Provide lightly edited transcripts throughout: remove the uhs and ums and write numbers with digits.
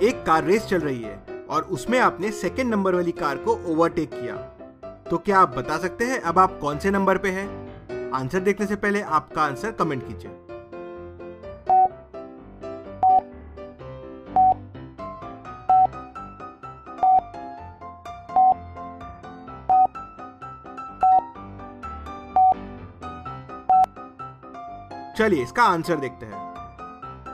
एक car race चल रही है और उसमें आपने सेकंड नंबर वाली कार को ओवरटेक किया। तो क्या आप बता सकते हैं अब आप कौन से नंबर पे हैं? आंसर देखने से पहले आपका आंसर कमेंट कीजिए। चलिए इसका आंसर देखते हैं।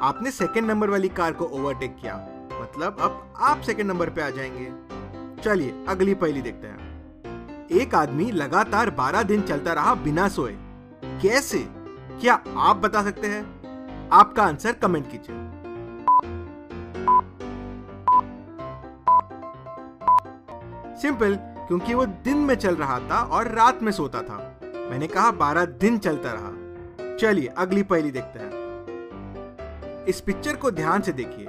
आपने सेकंड नंबर वाली कार को ओवरटेक किया, मतलब अब आप सेकंड नंबर पे आ जाएंगे। चलिए अगली पहेली देखते हैं। एक आदमी लगातार 12 दिन चलता रहा बिना सोए, कैसे? क्या आप बता सकते हैं? आपका आंसर कमेंट कीजिए। सिंपल, क्योंकि वो दिन में चल रहा था और रात में सोता था। मैंने कहा 12 दिन चलता रहा। चलिए अगली पहेली देखते हैं। इस पिक्चर को ध्यान से देखिए।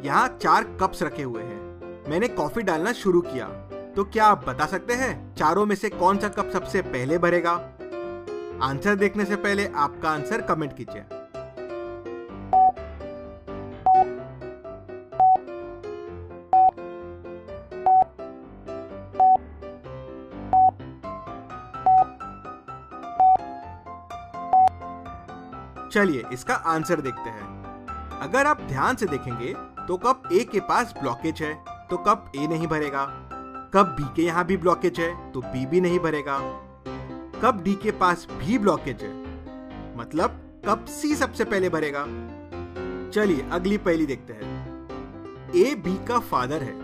यहाँ 4 कप्स रखे हुए हैं। मैंने कॉफी डालना शुरू किया, तो क्या आप बता सकते हैं चारों में से कौन सा कप सबसे पहले भरेगा? आंसर देखने से पहले आपका आंसर कमेंट कीजिए। चलिए इसका आंसर देखते हैं। अगर आप ध्यान से देखेंगे तो कप ए के पास ब्लॉकेज है, तो कप ए नहीं भरेगा। कप बी के यहाँ भी ब्लॉकेज है, तो बी भी नहीं भरेगा। कप डी के पास भी ब्लॉकेज है, मतलब कप सी सबसे पहले भरेगा। चलिए अगली पहेली देखते हैं। ए बी का फादर है,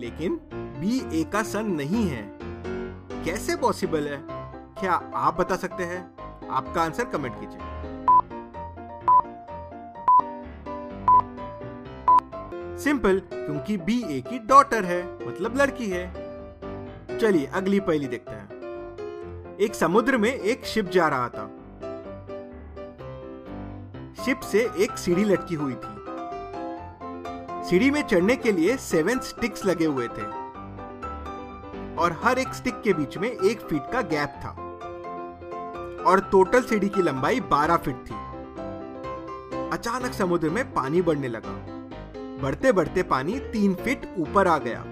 लेकिन बी ए का सन नहीं है। कैसे पॉसिबल है? क्या आप बता सकते हैं? आपका आंसर कमेंट कीजिए। सिंपल, क्योंकि बी ए की डॉटर है, मतलब लड़की है। चलिए अगली पहेली देखते हैं। एक समुद्र में एक शिप जा रहा था। शिप से एक सीढ़ी लटकी हुई थी। सीढ़ी में चढ़ने के लिए 7 स्टिक्स लगे हुए थे और हर एक स्टिक के बीच में 1 फीट का गैप था और टोटल सीढ़ी की लंबाई 12 फीट थी। अचानक समुद्र में पानी बढ़ने लगा। बढ़ते बढ़ते पानी 3 फीट ऊपर आ गया।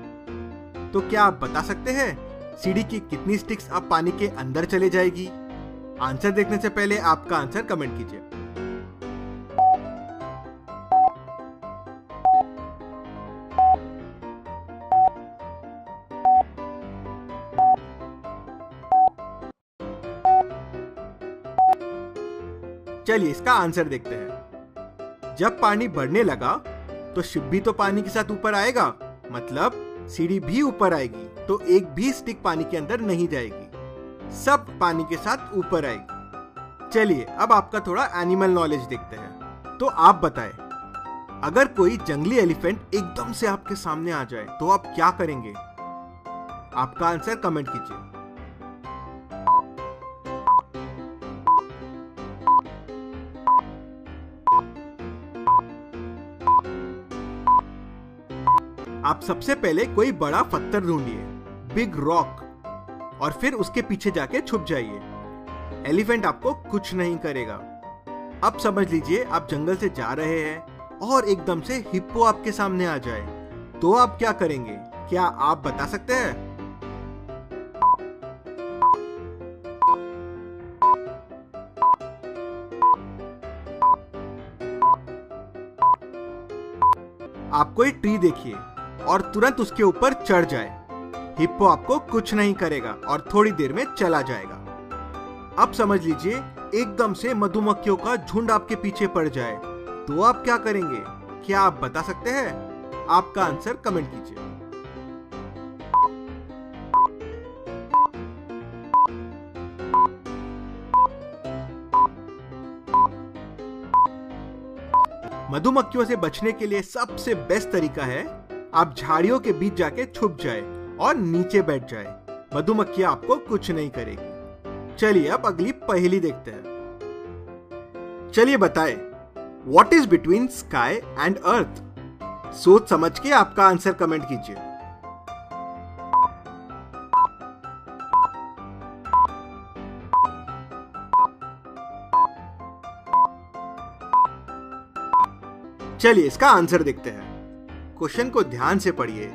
तो क्या आप बता सकते हैं सीढ़ी की कितनी स्टिक्स अब पानी के अंदर चले जाएगी? आंसर देखने से पहले आपका आंसर कमेंट कीजिए। चलिए इसका आंसर देखते हैं। जब पानी बढ़ने लगा तो शिप भी तो पानी के साथ ऊपर आएगा, मतलब सीढ़ी भी ऊपर आएगी, तो एक भी स्टिक पानी के अंदर नहीं जाएगी, सब पानी के साथ ऊपर आएगी। चलिए अब आपका थोड़ा एनिमल नॉलेज देखते हैं। तो आप बताएं, अगर कोई जंगली एलिफेंट एकदम से आपके सामने आ जाए तो आप क्या करेंगे? आपका आंसर कमेंट कीजिए। आप सबसे पहले कोई बड़ा पत्थर ढूंढिए, बिग रॉक, और फिर उसके पीछे जाके छुप जाइए। एलिफेंट आपको कुछ नहीं करेगा। अब समझ लीजिए आप जंगल से जा रहे हैं और एकदम से हिप्पो आपके सामने आ जाए, तो आप क्या करेंगे? क्या आप बता सकते हैं? आप कोई ट्री देखिए और तुरंत उसके ऊपर चढ़ जाए। हिप्पो आपको कुछ नहीं करेगा और थोड़ी देर में चला जाएगा। अब समझ लीजिए एकदम से मधुमक्खियों का झुंड आपके पीछे पड़ जाए, तो आप क्या करेंगे? क्या आप बता सकते हैं? आपका आंसर कमेंट कीजिए। मधुमक्खियों से बचने के लिए सबसे बेस्ट तरीका है आप झाड़ियों के बीच जाके छुप जाए और नीचे बैठ जाए। मधुमक्खियां आपको कुछ नहीं करेगी। चलिए अब अगली पहेली देखते हैं। चलिए बताएं, what is between sky and earth? सोच समझ के आपका आंसर कमेंट कीजिए। चलिए इसका आंसर देखते हैं। क्वेश्चन को ध्यान से पढ़िए।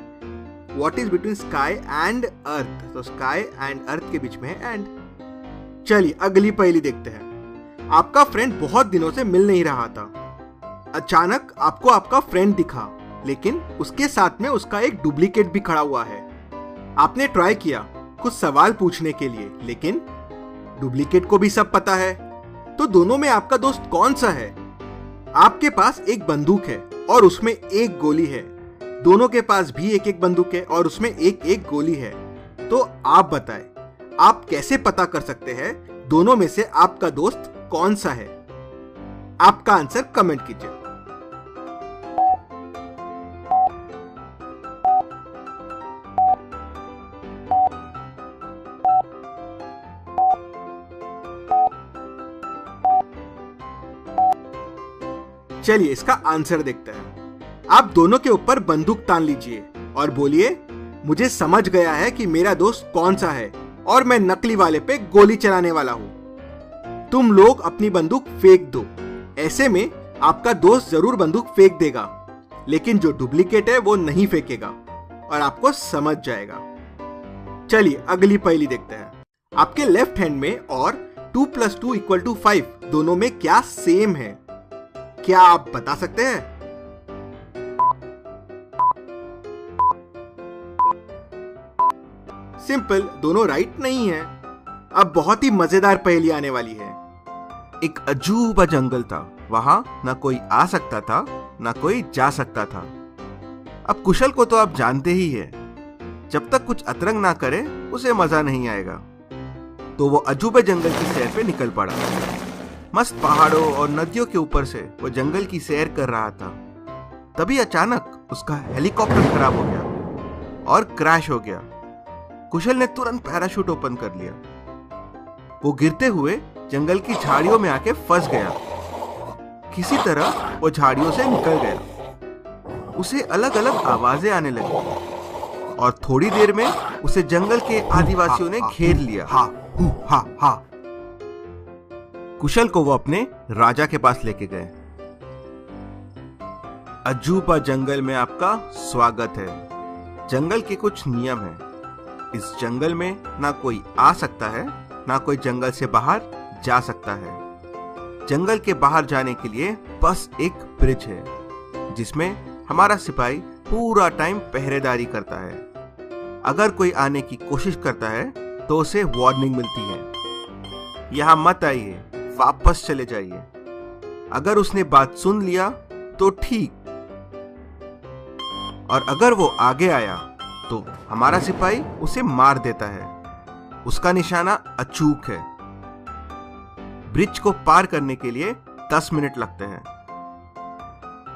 What is between sky and earth? तो स्काई एंड अर्थ के बीच में है एंड। चलिए अगली पहेली देखते हैं। आपका फ्रेंड बहुत दिनों से मिल नहीं रहा था। अचानक आपको आपका फ्रेंड दिखा, लेकिन उसके साथ में उसका एक डुप्लीकेट भी खड़ा हुआ है। आपने ट्राई किया कुछ सवाल पूछने के लिए, लेकिन डुप्लीकेट को भी सब पता है। तो दोनों में आपका दोस्त कौन सा है? आपके पास एक बंदूक है और उसमें एक गोली है। दोनों के पास भी एक एक बंदूक है और उसमें एक एक गोली है। तो आप बताएं, आप कैसे पता कर सकते हैं दोनों में से आपका दोस्त कौन सा है? आपका आंसर कमेंट कीजिए। चलिए इसका आंसर देखते हैं। आप दोनों के ऊपर बंदूक तान लीजिए और बोलिए, मुझे समझ गया है कि मेरा दोस्त कौन सा है और मैं नकली वाले पे गोली चलाने वाला हूं। तुम लोग अपनी बंदूक फेंक दो। ऐसे में आपका दोस्त जरूर बंदूक फेंक देगा, लेकिन जो डुप्लीकेट है वो नहीं फेंकेगा और आपको समझ जाएगा। चलिए अगली पहेली देखते हैं। आपके लेफ्ट हैंड में और 2 + 2 = 5 दोनों में क्या सेम है? क्या आप बता सकते हैं? सिंपल, दोनों राइट नहीं है। अब बहुत ही मजेदार पहेली आने वाली है। एक अजूबा जंगल था। वहां ना कोई आ सकता था ना कोई जा सकता था। अब कुशल को तो आप जानते ही हैं, जब तक कुछ अतरंग ना करे उसे मजा नहीं आएगा। तो वो अजूबे जंगल की सैर पे निकल पड़ा। मस्त पहाड़ों और नदियों के ऊपर से वो जंगल की सैर कर रहा था। तभी अचानक उसका हेलीकॉप्टर खराब हो गया और क्रैश हो गया। कुशल ने तुरंत पैराशूट ओपन कर लिया। वो गिरते हुए जंगल की झाड़ियों में आके फंस गया। किसी तरह वो झाड़ियों से निकल गया। उसे अलग अलग आवाजें आने लगी और थोड़ी देर में उसे जंगल के आदिवासियों ने घेर लिया। हा। कुशल को वो अपने राजा के पास लेके गए। अजूबा जंगल में आपका स्वागत है। जंगल के कुछ नियम हैं। इस जंगल में ना कोई आ सकता है ना कोई जंगल से बाहर जा सकता है। जंगल के बाहर जाने के लिए बस एक ब्रिज है, जिसमें हमारा सिपाही पूरा टाइम पहरेदारी करता है। अगर कोई आने की कोशिश करता है तो उसे वार्निंग मिलती है, यहाँ मत आइए, वापस चले जाइए। अगर उसने बात सुन लिया तो ठीक, और अगर वो आगे आया तो हमारा सिपाही उसे मार देता है। उसका निशाना अचूक है। ब्रिज को पार करने के लिए 10 मिनट लगते हैं।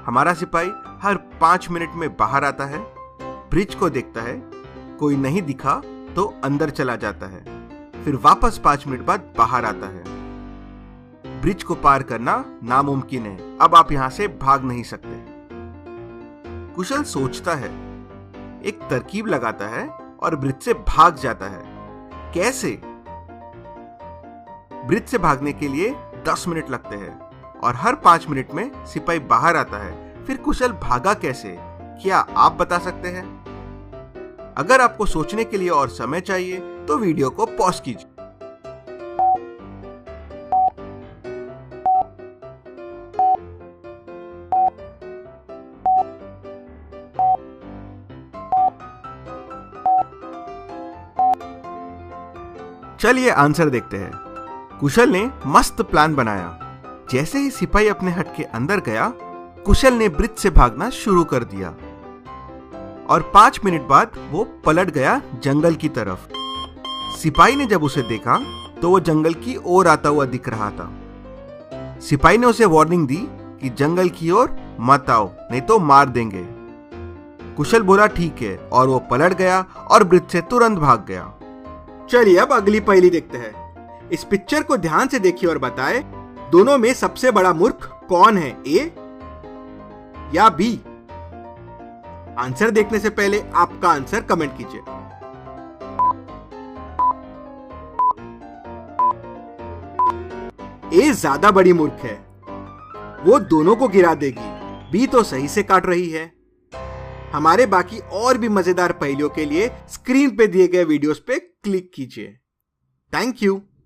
हमारा सिपाही हर 5 मिनट में बाहर आता है, ब्रिज को देखता है, कोई नहीं दिखा तो अंदर चला जाता है, फिर वापस 5 मिनट बाद बाहर आता है। ब्रिज को पार करना नामुमकिन है। अब आप यहां से भाग नहीं सकते। कुशल सोचता है, एक तरकीब लगाता है और ब्रिज से भाग जाता है। कैसे? ब्रिज से भागने के लिए 10 मिनट लगते हैं और हर 5 मिनट में सिपाही बाहर आता है। फिर कुशल भागा कैसे? क्या आप बता सकते हैं? अगर आपको सोचने के लिए और समय चाहिए तो वीडियो को पॉज कीजिए। चलिए आंसर देखते हैं। कुशल ने मस्त प्लान बनाया। जैसे ही सिपाही अपने हट के अंदर गया, कुशल ने ब्रिज से भागना शुरू कर दिया और 5 मिनट बाद वो पलट गया जंगल की तरफ। सिपाही ने जब उसे देखा तो वो जंगल की ओर आता हुआ दिख रहा था। सिपाही ने उसे वार्निंग दी कि जंगल की ओर मत आओ, नहीं तो मार देंगे। कुशल बोला ठीक है, और वो पलट गया और ब्रिज से तुरंत भाग गया। चलिए अब अगली पहेली देखते हैं। इस पिक्चर को ध्यान से देखिए और बताएं, दोनों में सबसे बड़ा मूर्ख कौन है, ए या बी? आंसर देखने से पहले आपका आंसर कमेंट कीजिए। ए ज्यादा बड़ी मूर्ख है, वो दोनों को गिरा देगी। बी तो सही से काट रही है। हमारे बाकी और भी मजेदार पहेलियों के लिए स्क्रीन पे दिए गए वीडियोस पे क्लिक कीजिए। Thank you.